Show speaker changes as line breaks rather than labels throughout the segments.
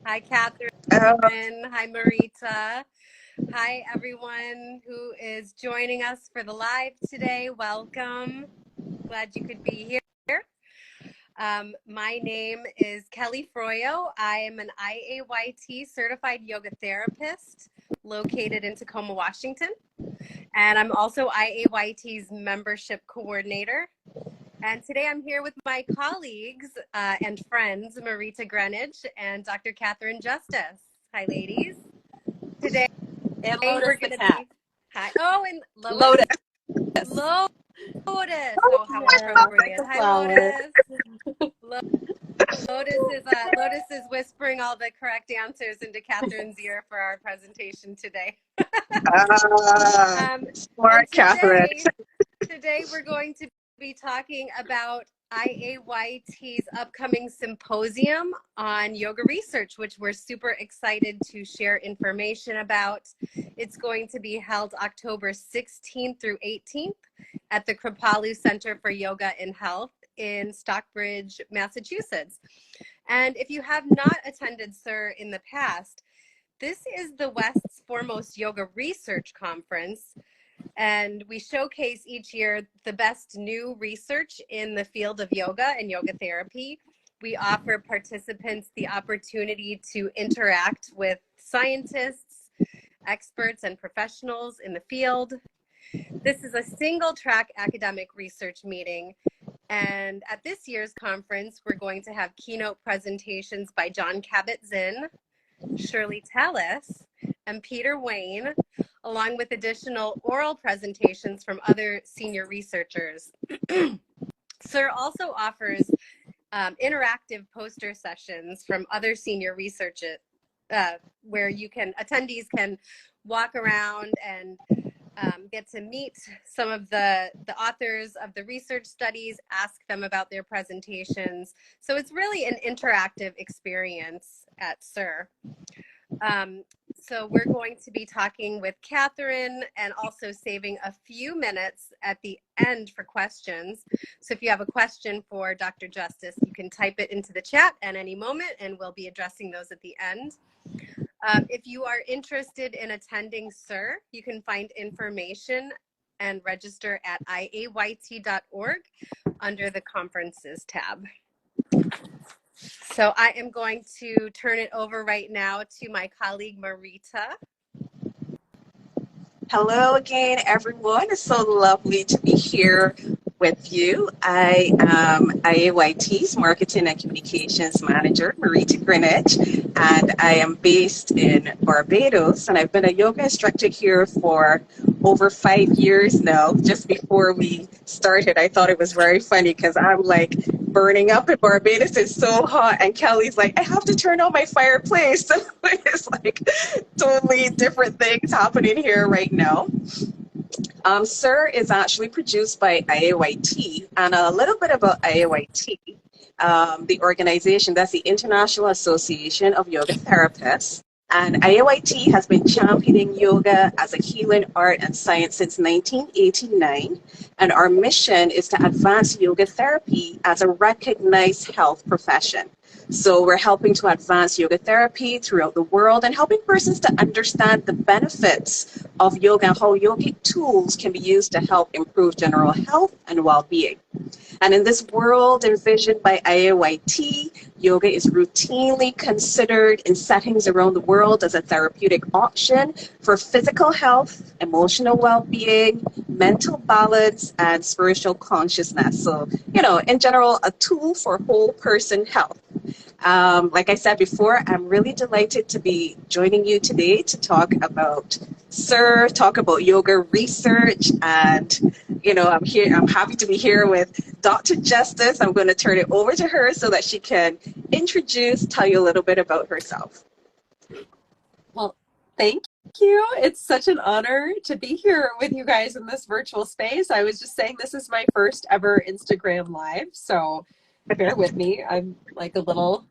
Hi, Catherine.
Uh,
Hi, Marita. Hi, everyone who is joining us for the live today. Welcome. Glad you could be here. My name is Kelly Froyo. I am an IAYT certified yoga therapist located in Tacoma, Washington. And I'm also IAYT's membership coordinator. And today I'm here with my colleagues and friends, Marita Greenwich and Dr. Catherine Justice. Hi, ladies. Today
And
we're
Lotus the
going to
cat.
be, hi. Oh, and
Lotus.
Lotus.
oh,
Oh, how
Like
appropriate.
the
Hi,
flower.
Lotus. Lotus is whispering all the correct answers into Catherine's ear for our presentation today. And
smart Catherine.
today we're going to be talking about IAYT's upcoming symposium on yoga research, which we're super excited to share information about. It's going to be held October 16th through 18th at the Kripalu Center for Yoga and Health in Stockbridge, Massachusetts. And if you have not attended SYR in the past, this is the West's foremost yoga research conference. And we showcase each year the best new research in the field of yoga and yoga therapy. We offer participants the opportunity to interact with scientists, experts, and professionals in the field. This is a single track academic research meeting. And at this year's conference, we're going to have keynote presentations by John Kabat-Zinn, Shirley Tallis, and Peter Wayne, along with additional oral presentations from other senior researchers. SYR also offers interactive poster sessions from other senior researchers where attendees can walk around and get to meet some of the authors of the research studies, ask them about their presentations. So it's really an interactive experience at SYR. So we're going to be talking with Catherine and also saving a few minutes at the end for questions. So if you have a question for Dr. Justice, you can type it into the chat at any moment and we'll be addressing those at the end. If you are interested in attending SYR, you can find information and register at iayt.org under the conferences tab. So I am going to turn it over right now to my colleague, Marita.
Hello again, everyone. It's so lovely to be here with you. I am IAYT's Marketing and Communications Manager, Marita Greenwich, and I am based in Barbados, and I've been a yoga instructor here for over 5 years now. Just before we started, I thought it was very funny because I'm like burning up in Barbados. It's so hot, and Kelly's like, I have to turn on my fireplace. So it's like totally different things happening here right now. SYR is actually produced by IAYT, and a little bit about IAYT, the organization, that's the International Association of Yoga Therapists. And IAYT has been championing yoga as a healing art and science since 1989. And our mission is to advance yoga therapy as a recognized health profession. So we're helping to advance yoga therapy throughout the world and helping persons to understand the benefits of yoga and how yogic tools can be used to help improve general health and well-being. And in this world envisioned by IAYT, yoga is routinely considered in settings around the world as a therapeutic option for physical health, emotional well-being, mental balance, and spiritual consciousness. So, in general, a tool for whole person health. Like I said before, I'm really delighted to be joining you today to talk about SYR, talk about yoga research, and I'm happy to be here with Dr. Justice. I'm going to turn it over to her so that she can tell you a little bit about herself.
Well, thank you. It's such an honor to be here with you guys in this virtual space. I was just saying this is my first ever Instagram live, so bear with me. I'm like a little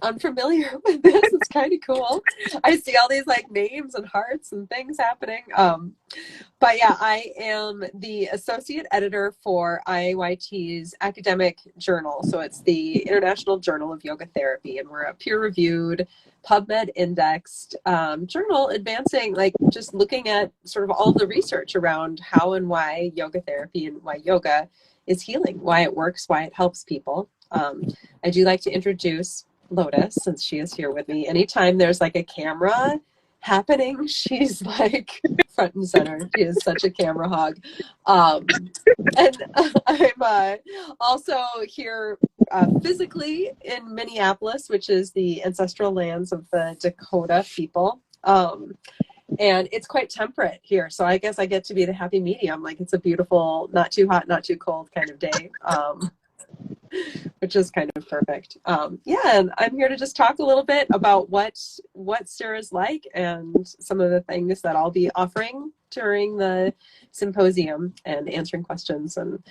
unfamiliar with this. It's kind of cool. I see all these like names and hearts and things happening. But yeah, I am the associate editor for IAYT's academic journal. So it's the International Journal of Yoga Therapy, and we're a peer-reviewed, PubMed indexed journal advancing, like just looking at sort of all the research around how and why yoga therapy and why yoga is healing, why it works, why it helps people. I do like to introduce Lotus, since she is here with me. Anytime there's like a camera happening, she's like front and center. She is such a camera hog. And I'm also here physically in Minneapolis, which is the ancestral lands of the Dakota people. And it's quite temperate here. So I guess I get to be the happy medium. Like, it's a beautiful, not too hot, not too cold kind of day. Which is kind of perfect. Yeah, and I'm here to just talk a little bit about what SYR is like and some of the things that I'll be offering during the symposium and answering questions and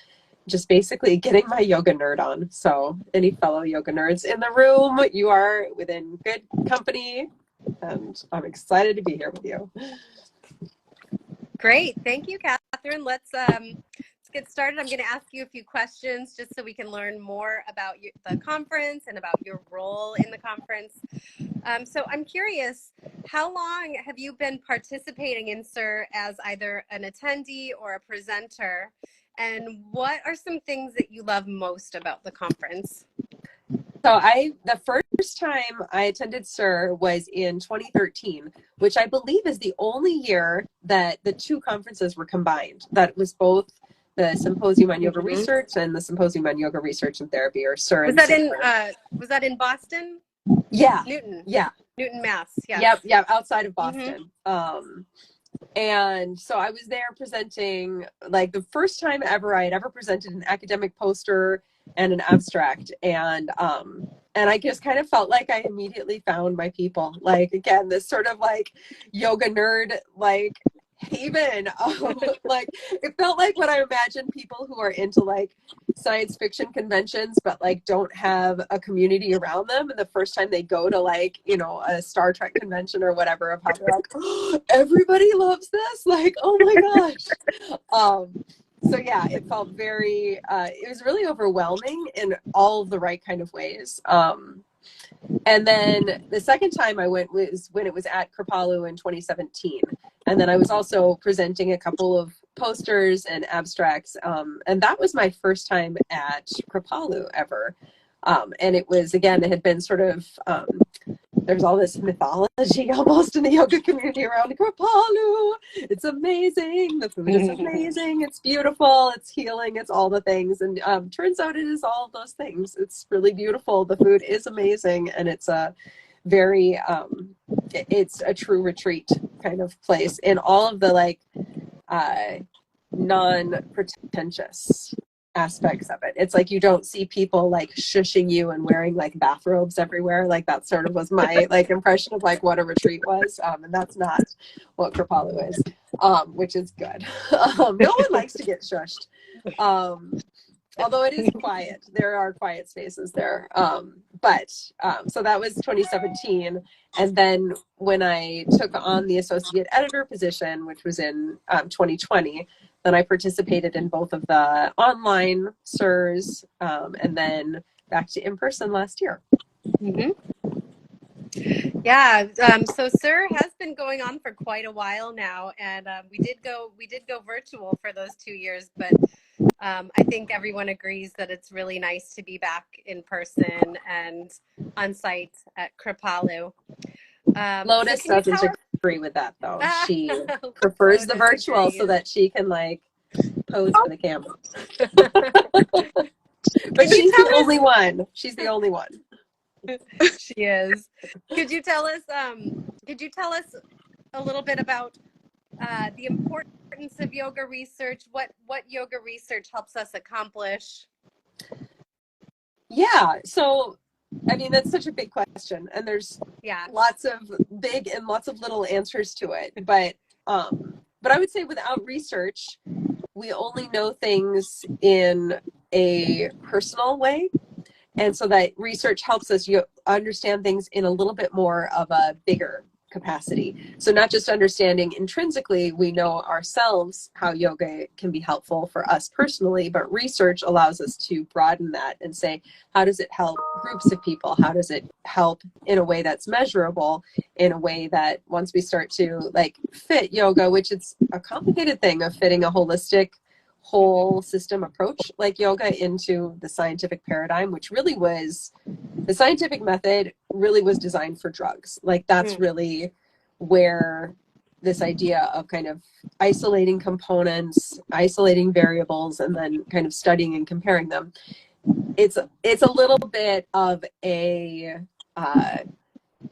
just basically getting my yoga nerd on. So any fellow yoga nerds in the room, you are within good company, and I'm excited to be here with you.
Great. Thank you, Catherine. Let's get started. I'm going to ask you a few questions just so we can learn more about the conference and about your role in the conference. So I'm curious, how long have you been participating in SYR as either an attendee or a presenter? And what are some things that you love most about the conference?
So the first time I attended SYR was in 2013, which I believe is the only year that the two conferences were combined. That was both the Symposium on Yoga Research and the Symposium on Yoga Research and Therapy, or SYR.
Was that in Boston?
Yeah.
Newton.
Yeah.
Newton, Mass. Yes.
Yep. Outside of Boston. And so I was there presenting, like, the first time ever I had ever presented an academic poster and an abstract, and I just kind of felt like I immediately found my people. Like, again, this sort of like yoga nerd like haven. Like, it felt like what I imagine people who are into like science fiction conventions but like don't have a community around them, and the first time they go to, like, you know, a Star Trek convention or whatever, of how they're like, oh, everybody loves this, like, oh my gosh. So yeah, it felt very it was really overwhelming in all of the right kind of ways. And then the second time I went was when it was at Kripalu in 2017. And then I was also presenting a couple of posters and abstracts. And that was my first time at Kripalu ever. And it was, again, it had been sort of, there's all this mythology almost in the yoga community around Kripalu. It's amazing. The food is amazing. It's beautiful. It's healing. It's all the things. And turns out it is all of those things. It's really beautiful. The food is amazing. And it's a very, it's a true retreat kind of place in all of the like non-pretentious aspects of it. It's like you don't see people like shushing you and wearing like bathrobes everywhere. Like, that sort of was my like impression of like what a retreat was, and that's not what Kripalu is, which is good. No one likes to get shushed, although it is quiet. There are quiet spaces there. So that was 2017, and then when I took on the associate editor position, which was in 2020, then I participated in both of the online SYRs, and then back to in-person last year.
Yeah, so SYR has been going on for quite a while now, and we did go virtual for those 2 years, but I think everyone agrees that it's really nice to be back in person and on site at Kripalu.
Lotus doesn't agree with that, though. She prefers the virtual so that she can like pose for the camera. But she's the only one. She's the only one.
She is. Could you tell us a little bit about the importance of yoga research? What yoga research helps us accomplish?
Yeah. So, I mean, that's such a big question, and there's lots of big and lots of little answers to it. But I would say without research, we only know things in a personal way. And so that research helps us understand things in a little bit more of a bigger capacity. So not just understanding intrinsically, we know ourselves how yoga can be helpful for us personally, but research allows us to broaden that and say, how does it help groups of people? How does it help in a way that's measurable, in a way that once we start to like fit yoga, which it's a complicated thing of fitting a holistic whole system approach like yoga into the scientific paradigm, which really was the scientific method really was designed for drugs. Like that's really where this idea of kind of isolating components, isolating variables, and then kind of studying and comparing them. It's a little bit of a,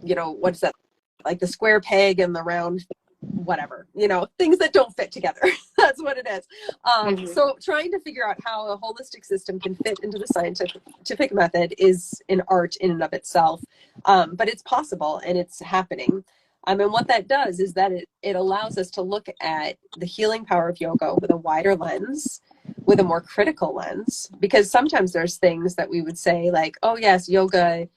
what's that? Like the square peg and the round whatever, things that don't fit together. That's what it is. So trying to figure out how a holistic system can fit into the scientific method is an art in and of itself. But it's possible and it's happening. And what that does is that it allows us to look at the healing power of yoga with a wider lens, with a more critical lens, because sometimes there's things that we would say like, oh yes, yoga,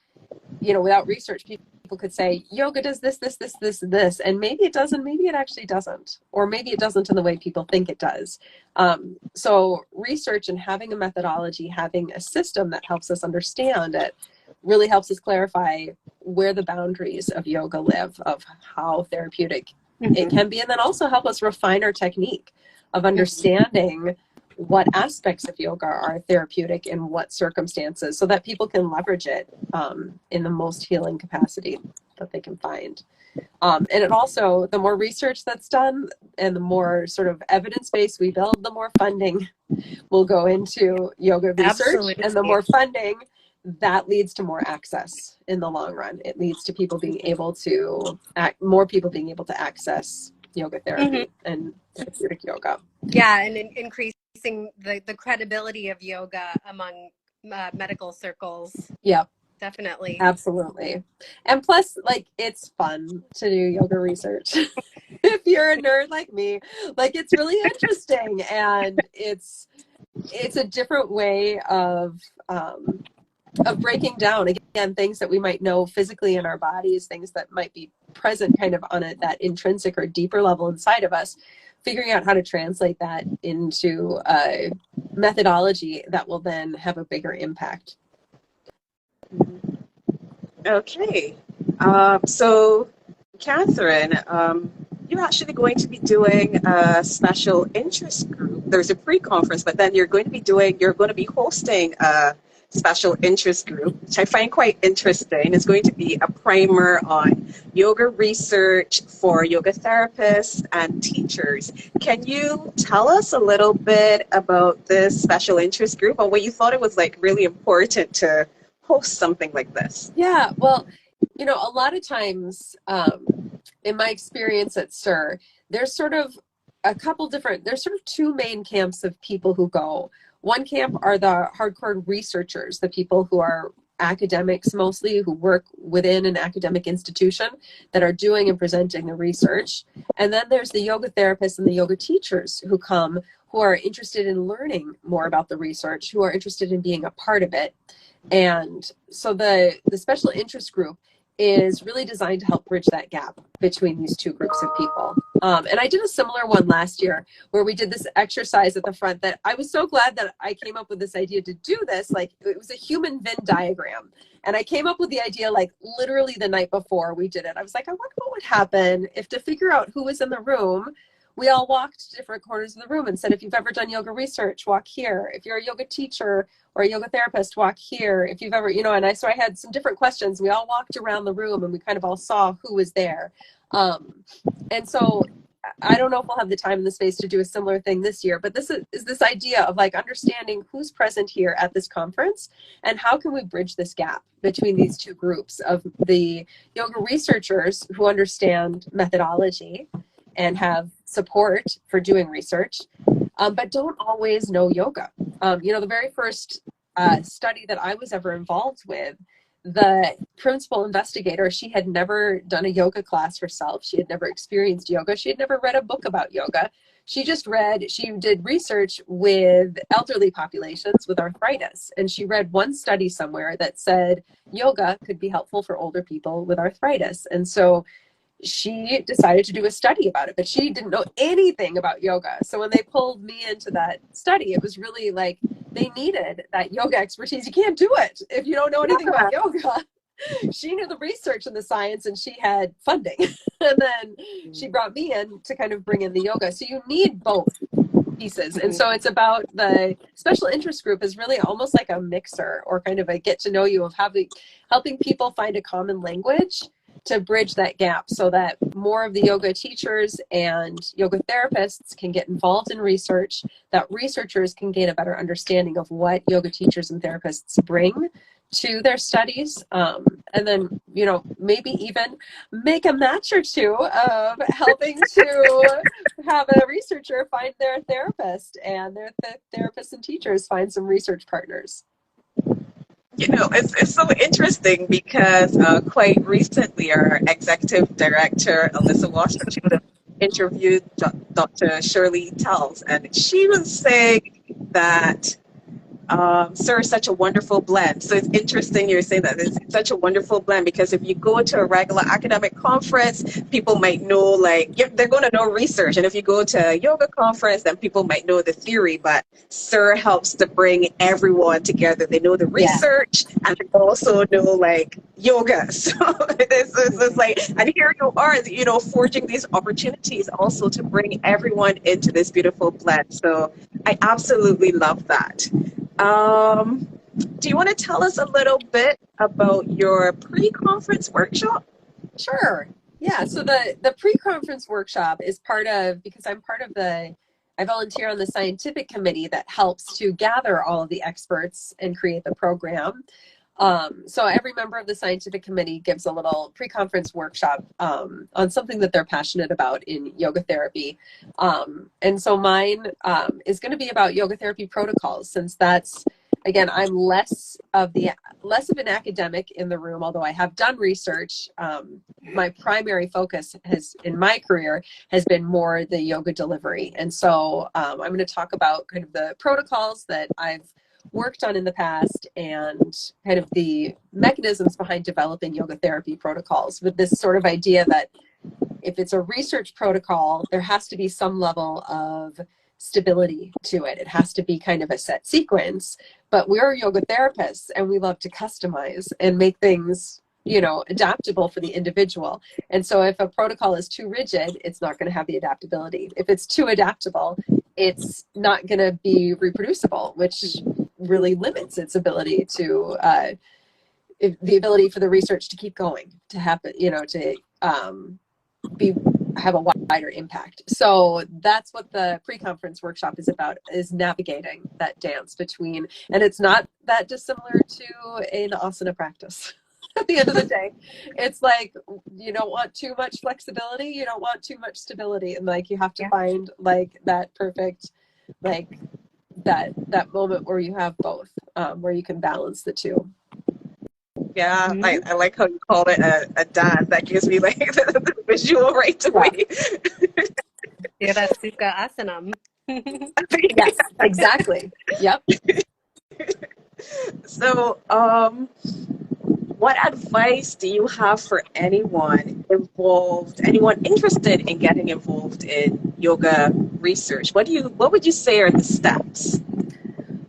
without research, people could say yoga does this, and maybe it doesn't, maybe it actually doesn't, or maybe it doesn't in the way people think it does. So research and having a methodology, having a system that helps us understand it, really helps us clarify where the boundaries of yoga live, of how therapeutic it can be, and then also help us refine our technique of understanding what aspects of yoga are therapeutic in what circumstances, so that people can leverage it in the most healing capacity that they can find. And it also, the more research that's done and the more sort of evidence base we build, the more funding will go into yoga research. Absolutely. And the more funding, that leads to more access in the long run. It leads to people being able to more people being able to access yoga therapy and therapeutic yoga.
Yeah, and increasing the credibility of yoga among medical circles.
Yeah,
definitely.
Absolutely. And plus, like, it's fun to do yoga research. If you're a nerd like me, like, it's really interesting, and it's a different way of breaking down, again, things that we might know physically in our bodies, things that might be present kind of on that intrinsic or deeper level inside of us, figuring out how to translate that into a methodology that will then have a bigger impact.
Okay. So, Catherine, you're actually going to be doing a special interest group. There's a pre-conference, but then you're going to be hosting a special interest group, which I find quite interesting. It's going to be a primer on yoga research for yoga therapists and teachers. Can you tell us a little bit about this special interest group and what you thought it was like really important to host something like this?
Yeah, well, a lot of times in my experience at SYR, there's sort of two main camps of people who go. One camp are the hardcore researchers, the people who are academics mostly, who work within an academic institution that are doing and presenting the research. And then there's the yoga therapists and the yoga teachers who come, who are interested in learning more about the research, who are interested in being a part of it. And so the special interest group is really designed to help bridge that gap between these two groups of people. And I did a similar one last year where we did this exercise at the front that I was so glad that I came up with this idea to do this. Like, it was a human Venn diagram. And I came up with the idea like literally the night before we did it. I was like, I wonder what would happen if, to figure out who was in the room, we all walked to different corners of the room and said, if you've ever done yoga research, walk here. If you're a yoga teacher or a yoga therapist, walk here. If you've ever, so I had some different questions. We all walked around the room and we kind of all saw who was there. And so I don't know if we'll have the time and the space to do a similar thing this year, but this is this idea of like understanding who's present here at this conference and how can we bridge this gap between these two groups of the yoga researchers who understand methodology and have support for doing research, but don't always know yoga. The very first study that I was ever involved with, the principal investigator, she had never done a yoga class herself. She had never experienced yoga. She had never read a book about yoga. She did research with elderly populations with arthritis. And she read one study somewhere that said yoga could be helpful for older people with arthritis. And so she decided to do a study about it, but she didn't know anything about yoga. So when they pulled me into that study, it was really like they needed that yoga expertise. You can't do it if you don't know anything about yoga. She knew the research and the science, and she had funding. And then she brought me in to kind of bring in the yoga. So you need both pieces. And so it's about the special interest group is really almost like a mixer or kind of a get to know you of helping people find a common language to bridge that gap so that more of the yoga teachers and yoga therapists can get involved in research, that researchers can gain a better understanding of what yoga teachers and therapists bring to their studies, and then, you know, maybe even make a match or two of helping to have a researcher find their therapist and their therapists and teachers find some research partners.
You know, it's so interesting because quite recently our executive director, Alyssa Washington, she would have interviewed Dr. Shirley Tells, and she was saying that SYR is such a wonderful blend. So it's interesting you're saying that it's such a wonderful blend because if you go to a regular academic conference, people might know, like, they're going to know research. And if you go to a yoga conference, then people might know the theory. But SYR helps to bring everyone together. They know the research and they also know, like, yoga. So it's like, and here you are, you know, forging these opportunities also to bring everyone into this beautiful blend. So I absolutely love that. Do you want to tell us a little bit about your pre-conference workshop?
Sure. Yeah. So the pre-conference workshop is because I volunteer on the scientific committee that helps to gather all of the experts and create the program. So every member of the scientific committee gives a little pre-conference workshop on something that they're passionate about in yoga therapy. And so mine is going to be about yoga therapy protocols, since that's, again, I'm less of an academic in the room, although I have done research. My primary focus in my career has been more the yoga delivery. And so I'm going to talk about kind of the protocols that I've worked on in the past and kind of the mechanisms behind developing yoga therapy protocols, with this sort of idea that if it's a research protocol, there has to be some level of stability to it. It has to be kind of a set sequence, but we're yoga therapists and we love to customize and make things, you know, adaptable for the individual. And so if a protocol is too rigid, it's not going to have the adaptability. If it's too adaptable, it's not going to be reproducible, which really limits its ability to the ability for the research to keep going, to happen, you know, to have a wider impact. So that's what the pre-conference workshop is about, is navigating that dance between, and it's not that dissimilar to an asana practice. At the end of the day, it's like, you don't want too much flexibility, you don't want too much stability, and like you have to find like that perfect, like that moment where you have both, where you can balance the two.
Yeah, I like how you call it a dance. That gives me like the visual right away.
Yeah, Sukha Asanam.
Yes, exactly. Yep.
So, what advice do you have for anyone interested in getting involved in yoga research? What would you say are the steps?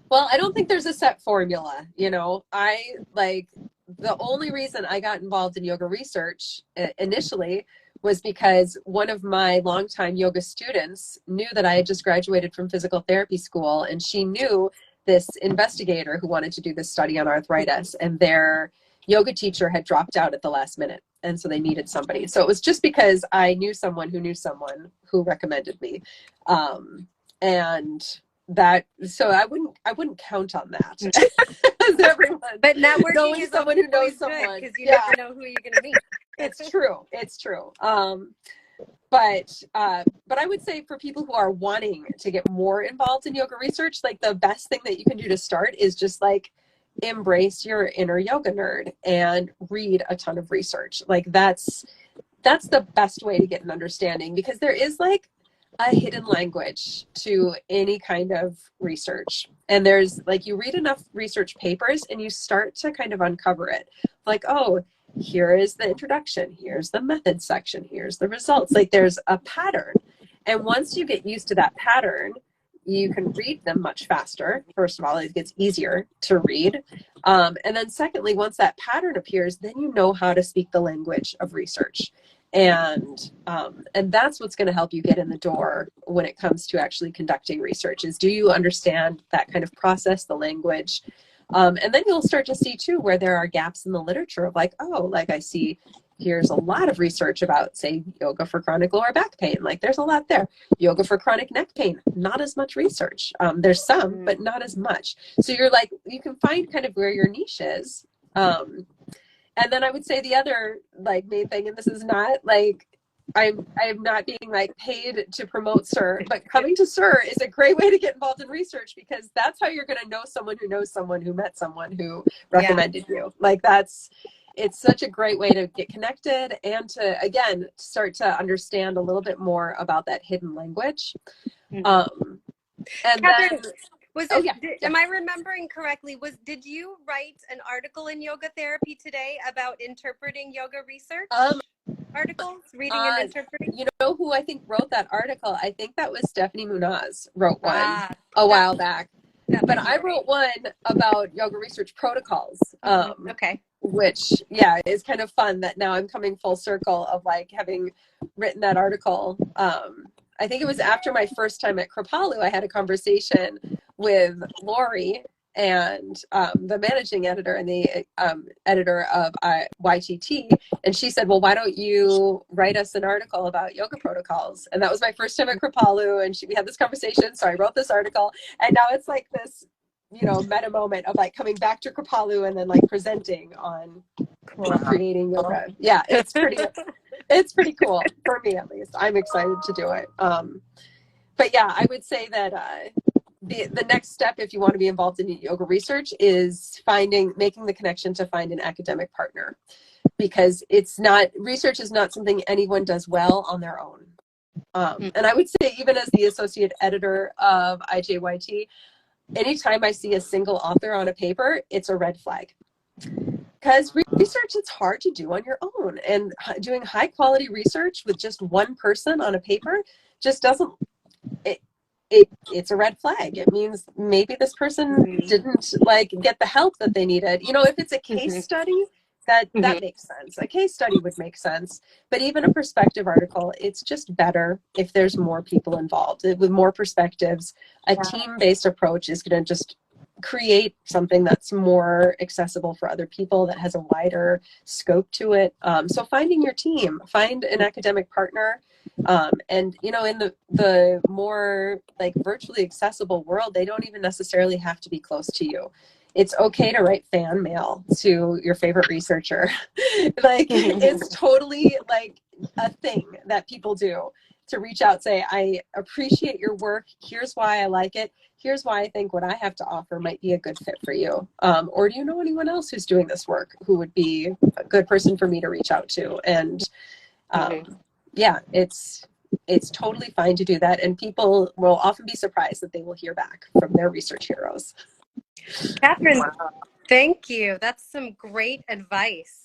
Well, I don't think there's a set formula. You know, the only reason I got involved in yoga research initially was because one of my longtime yoga students knew that I had just graduated from physical therapy school, and she knew this investigator who wanted to do this study on arthritis, and their yoga teacher had dropped out at the last minute, and so they needed somebody. So it was just because I knew someone who recommended me, and that, so I wouldn't count on that. Everyone,
but networking is
someone who knows
someone, because you never know who you're going to meet.
It's true. But I would say for people who are wanting to get more involved in yoga research, like the best thing that you can do to start is just like embrace your inner yoga nerd and read a ton of research. Like that's the best way to get an understanding, because there is like a hidden language to any kind of research. And there's like, you read enough research papers and you start to kind of uncover it. Like, oh, here is the introduction, here's the method section, here's the results. Like there's a pattern. And once you get used to that pattern, you can read them much faster. First of all, it gets easier to read. And then secondly, once that pattern appears, then you know how to speak the language of research. And that's what's going to help you get in the door when it comes to actually conducting research, is do you understand that kind of process, the language? And then you'll start to see too where there are gaps in the literature of like, oh, like I see here's a lot of research about, say, yoga for chronic lower back pain. Like there's a lot there. Yoga for chronic neck pain, not as much research. There's some, but not as much. So you're like, you can find kind of where your niche is. And then I would say the other like main thing, and this is not like, I'm not being like paid to promote SYR, but coming to SYR is a great way to get involved in research, because that's how you're going to know someone who knows someone who met someone who recommended you. Like it's such a great way to get connected and to, again, start to understand a little bit more about that hidden language. And
Catherine,
then,
was it, am I remembering correctly? Did you write an article in Yoga Therapy Today about interpreting yoga research? Articles, reading and interpreting?
You know who I think wrote that article? I think that was Stephanie Munoz wrote one a while back. But I wrote one about yoga research protocols.
Okay.
Which, is kind of fun that now I'm coming full circle of like having written that article. I think it was after my first time at Kripalu, I had a conversation with Lori and the managing editor and the editor of IAYT, and she said, well, why don't you write us an article about yoga protocols? And that was my first time at Kripalu, and we had this conversation, so I wrote this article, and now it's like this, meta moment of like coming back to Kripalu and then like presenting on creating yoga. Yeah, it's pretty cool for me, at least. I'm excited to do it. But yeah, I would say that the next step, if you want to be involved in yoga research, is making the connection to find an academic partner, because research is not something anyone does well on their own. And I would say, even as the associate editor of IJYT, anytime I see a single author on a paper, it's a red flag. Because research is hard to do on your own, and doing high quality research with just one person on a paper just doesn't, it's a red flag. It means maybe this person didn't like get the help that they needed. If it's a case study, that makes sense. A case study would make sense, but even a perspective article, it's just better if there's more people involved with more perspectives. A team-based approach is going to just create something that's more accessible for other people, that has a wider scope to it. So finding your team, find an academic partner. And in the more like virtually accessible world, they don't even necessarily have to be close to you. It's okay to write fan mail to your favorite researcher. Like it's totally like a thing that people do, to reach out, say, I appreciate your work. Here's why I like it. Here's why I think what I have to offer might be a good fit for you. Or do you know anyone else who's doing this work who would be a good person for me to reach out to? And it's totally fine to do that. And people will often be surprised that they will hear back from their research heroes.
Catherine, thank you. That's some great advice.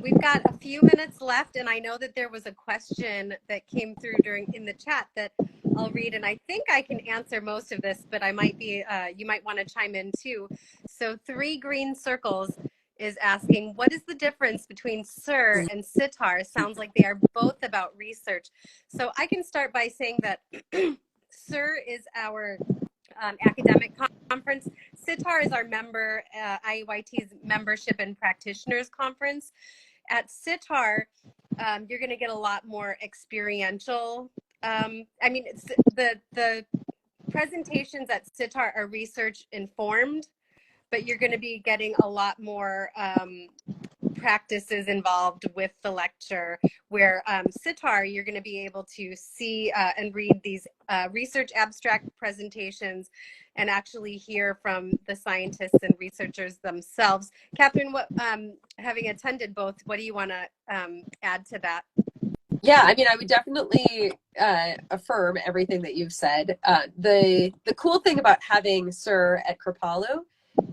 We've got a few minutes left, and I know that there was a question that came through in the chat that I'll read, and I think I can answer most of this, but I might be, you might want to chime in too. So 3 Green Circles is asking, what is the difference between SYR and SYR? Sounds like they are both about research. So I can start by saying that SYR is our academic conference. SYR is our member, IAYT's membership and practitioners conference. At SYR, you're going to get a lot more experiential. It's the presentations at SYR are research informed, but you're going to be getting a lot more practices involved with the lecture, where SYR, you're going to be able to see and read these research abstract presentations and actually hear from the scientists and researchers themselves. Catherine, what, having attended both, what do you want to add to that?
Yeah, I mean, I would definitely affirm everything that you've said. The cool thing about having SYR at Kripalu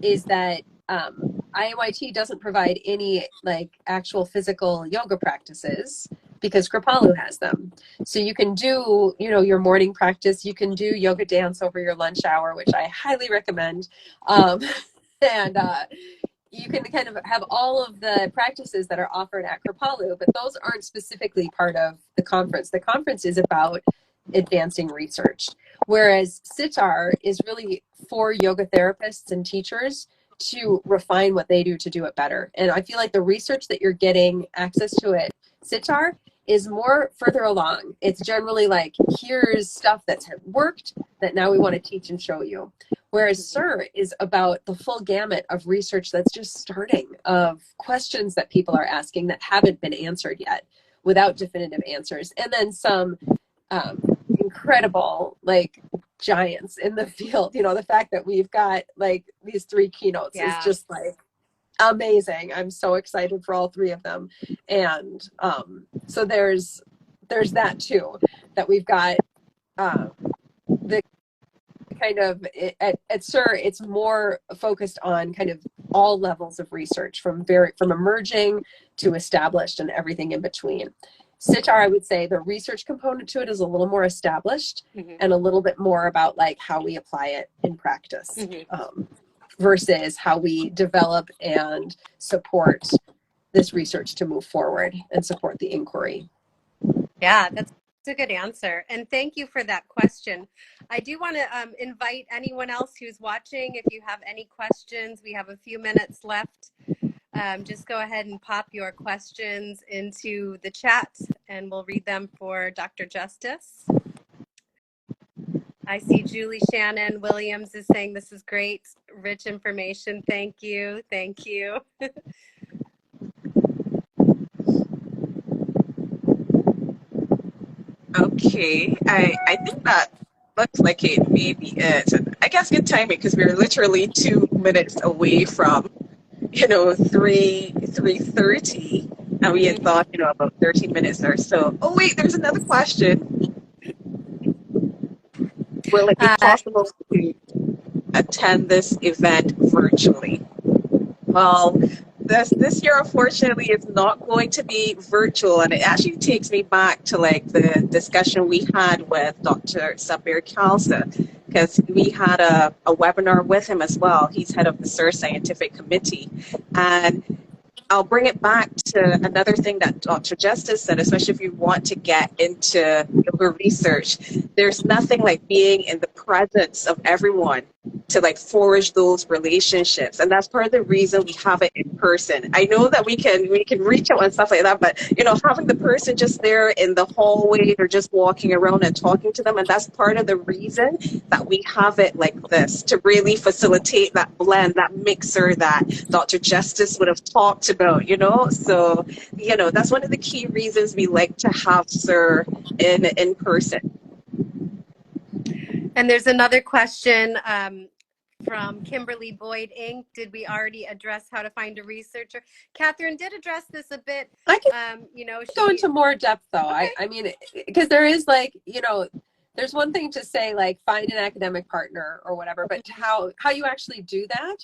is that IAYT doesn't provide any like actual physical yoga practices because Kripalu has them. So you can do, you know, your morning practice, you can do yoga dance over your lunch hour, which I highly recommend. And you can kind of have all of the practices that are offered at Kripalu, but those aren't specifically part of the conference. The conference is about advancing research, whereas SYR is really for yoga therapists and teachers to refine what they do to do it better. And I feel like the research that you're getting access to at SYR is more further along. It's generally like, here's stuff that's worked that now we want to teach and show you. Whereas SYR is about the full gamut of research that's just starting, of questions that people are asking that haven't been answered yet without definitive answers. And then some incredible like giants in the field. You know, the fact that we've got like these 3 keynotes is just like amazing. I'm so excited for all 3 of them. And so there's that too, that we've got the kind of at SYR, it's more focused on kind of all levels of research from emerging to established and everything in between. SYR, I would say the research component to it is a little more established and a little bit more about like how we apply it in practice versus how we develop and support this research to move forward and support the inquiry.
Yeah, that's a good answer. And thank you for that question. I do want to invite anyone else who's watching, if you have any questions, we have a few minutes left. Just go ahead and pop your questions into the chat and we'll read them for Dr. Justice. I see Julie Shannon Williams is saying this is great, rich information. Thank you. Thank you.
Okay, I think that looks like it may be it. I guess good timing because we're literally 2 minutes away from, you know, 3:30, and we had thought, you know, about 13 minutes or so. Oh wait, there's another question. Will it be possible to attend this event virtually? Well, this year, unfortunately, is not going to be virtual, and it actually takes me back to like the discussion we had with Dr. Sabir Khalsa, because we had a webinar with him as well. He's head of the SYR Scientific Committee, and I'll bring it back to another thing that Dr. Justice said, especially if you want to get into yoga research. There's nothing like being in the presence of everyone to like forge those relationships, and that's part of the reason we have it in person. I know that we can reach out and stuff like that, but you know, having the person just there in the hallway or just walking around and talking to them, and that's part of the reason that we have it like this, to really facilitate that blend, that mixer that Dr. Justice would have talked about, you know. So you know, that's one of the key reasons we like to have SYR in person.
And there's another question from Kimberly Boyd Inc. Did we already address how to find a researcher? Catherine did address this a bit.
I can
you know,
go into more depth though.
Okay.
I mean, because there is like, you know, there's one thing to say like find an academic partner or whatever, but how you actually do that,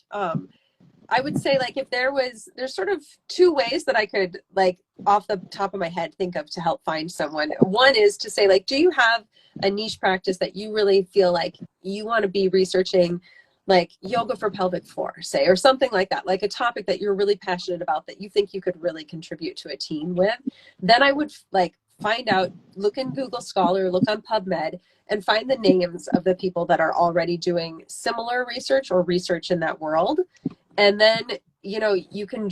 I would say like if there's sort of 2 ways that I could like off the top of my head think of to help find someone. One is to say like, do you have a niche practice that you really feel like you want to be researching, like yoga for pelvic floor, say, or something like that, like a topic that you're really passionate about that you think you could really contribute to a team with. Then I would like find out, look in Google Scholar, look on PubMed, and find the names of the people that are already doing similar research or research in that world. And then, you know, you can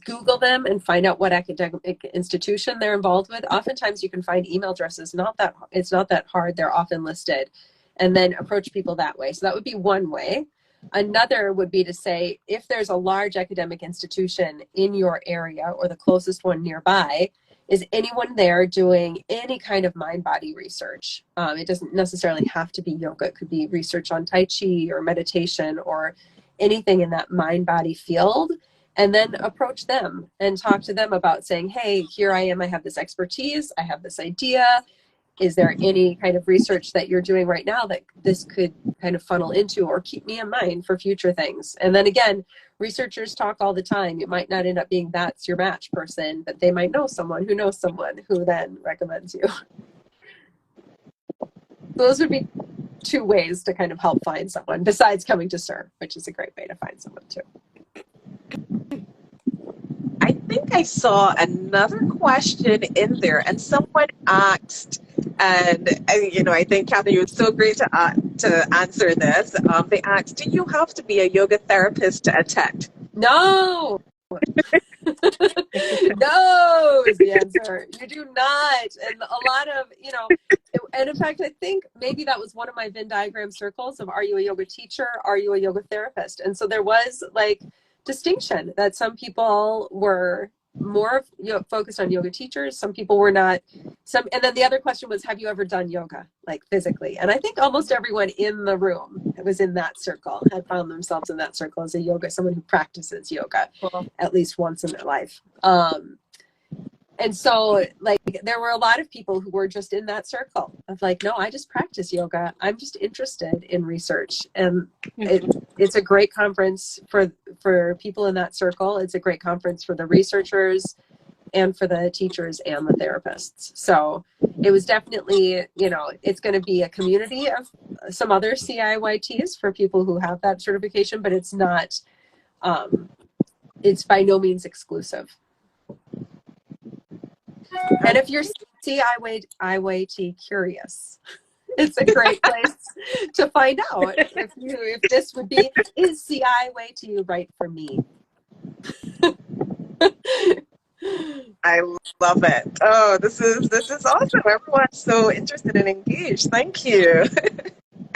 Google them and find out what academic institution they're involved with. Oftentimes you can find email addresses. It's not that hard. They're often listed, and then approach people that way. So that would be one way. Another would be to say, if there's a large academic institution in your area or the closest one nearby, is anyone there doing any kind of mind-body research? It doesn't necessarily have to be yoga. It could be research on Tai Chi or meditation or anything in that mind-body field. And then approach them and talk to them about saying, hey, here I am, I have this expertise, I have this idea. Is there any kind of research that you're doing right now that this could kind of funnel into, or keep me in mind for future things? And then again, researchers talk all the time. It might not end up being that's your match person, but they might know someone who then recommends you. Those would be two ways to kind of help find someone besides coming to SYR, which is a great way to find someone too.
I think I saw another question in there, and someone asked, and I think Catherine, you were so great to answer this. They asked, do you have to be a yoga therapist to attend?
No. No is the answer. You do not. And a lot of, and in fact, I think maybe that was one of my Venn diagram circles of, are you a yoga teacher? Are you a yoga therapist? And so there was like distinction that some people were more focused on yoga teachers, some people were not. And then the other question was, have you ever done yoga, like physically? And I think almost everyone in the room that was in that circle had found themselves in that circle as someone who practices yoga at least once in their life. And so like there were a lot of people who were just in that circle of like, no, I just practice yoga. I'm just interested in research. And it's a great conference for people in that circle. It's a great conference for the researchers and for the teachers and the therapists. So it was definitely, it's going to be a community of some other CIYTs for people who have that certification, but it's not, it's by no means exclusive. And if you're IAYT curious, it's a great place to find out if this would be, is CIAYT right for me?
I love it. Oh, this is awesome. Everyone's so interested and engaged. Thank you.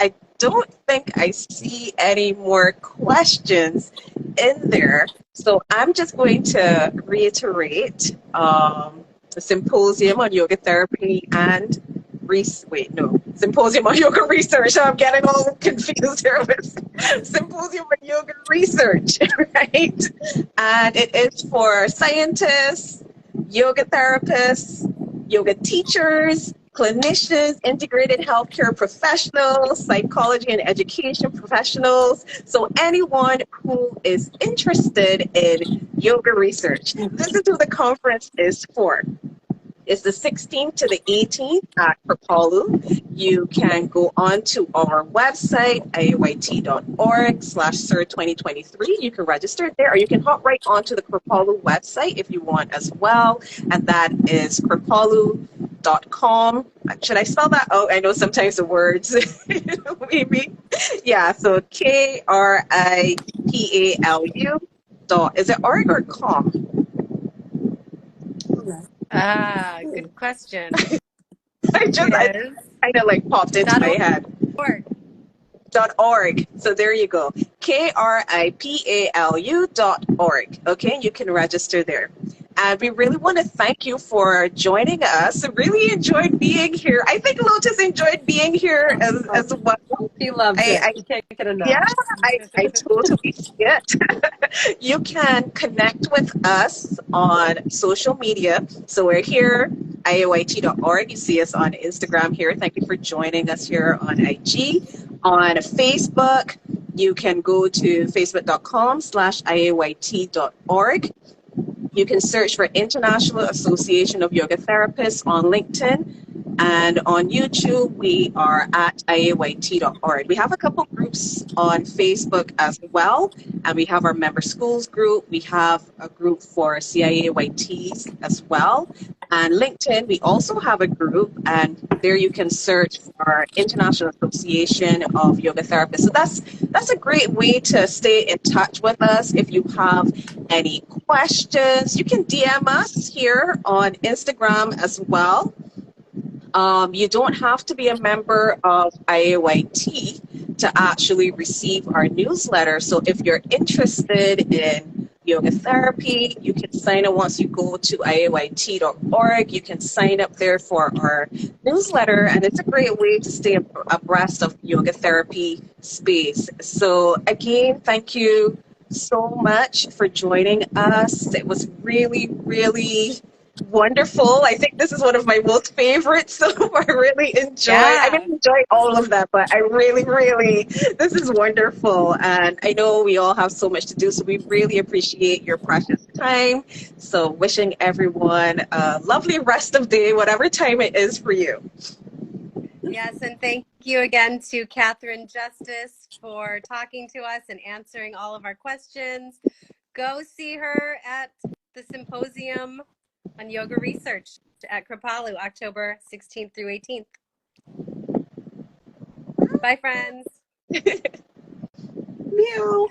I don't think I see any more questions in there. So I'm just going to reiterate the Symposium on Yoga Therapy and Symposium on Yoga Research. I'm getting all confused here with Symposium on Yoga Research, right? And it is for scientists, yoga therapists, yoga teachers, clinicians, integrated healthcare professionals, psychology and education professionals. So anyone who is interested in yoga research, this is who the conference is for. It's the 16th to the 18th at Kripalu. You can go on to our website, iayt.org/SYR2023. You can register there, or you can hop right onto the Kripalu website if you want as well. And that is kripalu.com. Should I spell that out? I know sometimes the words, maybe. Yeah, so KRIPALU. Is it org or com?
Good question.
I kind of like popped into my head. .org. So there you go. KRIPALU.org. Okay, you can register there. And we really want to thank you for joining us. I really enjoyed being here. I think Lotus enjoyed being here as well.
He loved it. I can't get enough.
Yeah, I totally see it. You can connect with us on social media. So we're here, IAYT.org. You see us on Instagram here. Thank you for joining us here on IG. On Facebook, you can go to facebook.com/IAYT.org. You can search for International Association of Yoga Therapists on LinkedIn. And on YouTube, we are at IAYT.org. We have a couple groups on Facebook as well. And we have our member schools group. We have a group for CIAYTs as well. And LinkedIn, we also have a group, and there you can search for International Association of Yoga Therapists. So that's a great way to stay in touch with us. If you have any questions, you can DM us here on Instagram as well. You don't have to be a member of IAYT to actually receive our newsletter. So if you're interested in yoga therapy, you can sign up once you go to iayt.org. You can sign up there for our newsletter, and it's a great way to stay abreast of yoga therapy space. So again, thank you so much for joining us. It was really, really wonderful. I think this is one of my most favorites. So I really enjoyed. I
Yeah.
didn't enjoy all of that, but I really, really, this is wonderful. And I know we all have so much to do, so we really appreciate your precious time. So wishing everyone a lovely rest of day, whatever time it is for you.
Yes, and thank you again to Catherine Justice for talking to us and answering all of our questions. Go see her at the Symposium on Yoga Research at Kripalu, October 16th through 18th. Bye, friends.
Meow.